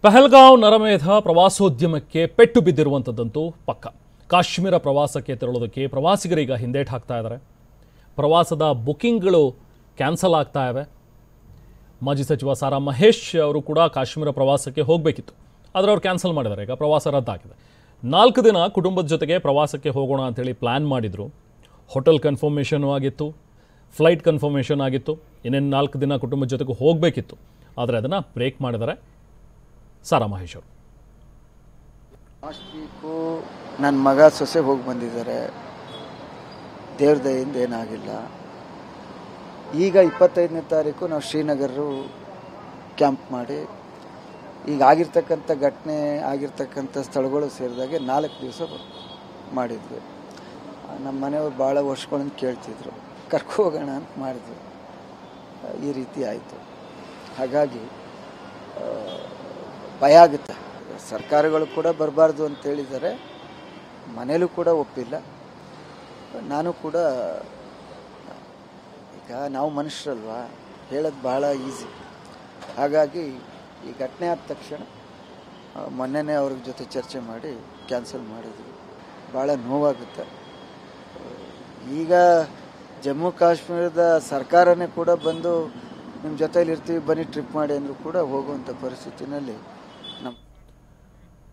ಪಹಲ್ಗಾಂವ್ ನರಮೇಧ ಪ್ರವಾಸೋದ್ಯಮಕ್ಕೆ ಪೆಟ್ಟು ಬಿದ್ದಿರುವಂಥದ್ದಂತೂ ಪಕ್ಕ. ಕಾಶ್ಮೀರ ಪ್ರವಾಸಕ್ಕೆ ತೆರಳೋದಕ್ಕೆ ಪ್ರವಾಸಿಗರೀಗ ಹಿಂದೇಟು ಹಾಕ್ತಾ ಇದ್ದಾರೆ. ಪ್ರವಾಸದ ಬುಕಿಂಗ್ಗಳು ಕ್ಯಾನ್ಸಲ್ ಆಗ್ತಾ ಇವೆ. ಮಾಜಿ ಸಚಿವ ಸಾರಾ ಮಹೇಶ್ ಅವರು ಕೂಡ ಕಾಶ್ಮೀರ ಪ್ರವಾಸಕ್ಕೆ ಹೋಗಬೇಕಿತ್ತು, ಆದರೆ ಅವ್ರು ಕ್ಯಾನ್ಸಲ್ ಮಾಡಿದ್ದಾರೆ. ಈಗ ಪ್ರವಾಸ ರದ್ದಾಗಿದೆ. 4 ದಿನ ಕುಟುಂಬದ ಜೊತೆಗೆ ಪ್ರವಾಸಕ್ಕೆ ಹೋಗೋಣ ಅಂಥೇಳಿ ಪ್ಲ್ಯಾನ್ ಮಾಡಿದರು. ಹೋಟೆಲ್ ಕನ್ಫರ್ಮೇಷನು ಆಗಿತ್ತು, ಫ್ಲೈಟ್ ಕನ್ಫರ್ಮೇಷನ್ ಆಗಿತ್ತು, ಇನ್ನೇನು 4 ದಿನ ಕುಟುಂಬದ ಜೊತೆಗೆ ಹೋಗಬೇಕಿತ್ತು. ಆದರೆ ಅದನ್ನು ಬ್ರೇಕ್ ಮಾಡಿದ್ದಾರೆ ಸಾರಾ ಮಹೇಶ್ ಅವರು. ಲಾಸ್ಟ್ ವೀಕು ನನ್ನ ಮಗ ಸೊಸೆ ಹೋಗಿ ಬಂದಿದ್ದಾರೆ. ದೇವ್ರ ದಯೆಯಿಂದ ಏನಾಗಿಲ್ಲ. ಈಗ 25ನೇ ತಾರೀಕು ನಾವು ಶ್ರೀನಗರ ಕ್ಯಾಂಪ್ ಮಾಡಿ ಈಗ ಆಗಿರ್ತಕ್ಕಂಥ ಘಟನೆ ಆಗಿರ್ತಕ್ಕಂಥ ಸ್ಥಳಗಳು ಸೇರಿದಾಗೆ 4 ದಿವಸ ಮಾಡಿದ್ವಿ. ನಮ್ಮ ಮನೆಯವ್ರು ಭಾಳ ವರ್ಷಗಳನ್ನು ಕೇಳ್ತಿದ್ರು, ಕರ್ಕೊ ಹೋಗೋಣ ಅಂತ ಮಾಡಿದ್ವಿ. ಈ ರೀತಿ ಆಯಿತು. ಹಾಗಾಗಿ ಭಯ ಆಗುತ್ತೆ. ಸರ್ಕಾರಗಳು ಕೂಡ ಬರಬಾರ್ದು ಅಂತ ಹೇಳಿದ್ದಾರೆ. ಮನೇಲೂ ಕೂಡ ಒಪ್ಪಿಲ್ಲ. ನಾನು ಕೂಡ ಈಗ ನಾವು ಮನುಷ್ಯರಲ್ವಾ, ಹೇಳೋದು ಭಾಳ ಈಸಿ. ಹಾಗಾಗಿ ಈ ಘಟನೆ ಆದ ತಕ್ಷಣ ಮೊನ್ನೆನೇ ಅವ್ರ ಜೊತೆ ಚರ್ಚೆ ಮಾಡಿ ಕ್ಯಾನ್ಸಲ್ ಮಾಡಿದ್ವಿ. ಭಾಳ ನೋವಾಗುತ್ತೆ. ಈಗ ಜಮ್ಮು ಕಾಶ್ಮೀರದ ಸರ್ಕಾರನೇ ಕೂಡ ಬಂದು ನಿಮ್ಮ ಜೊತೆಲಿ ಇರ್ತೀವಿ, ಬನ್ನಿ ಟ್ರಿಪ್ ಮಾಡಿ ಅಂದರೂ ಕೂಡ ಹೋಗುವಂಥ ಪರಿಸ್ಥಿತಿನಲ್ಲಿ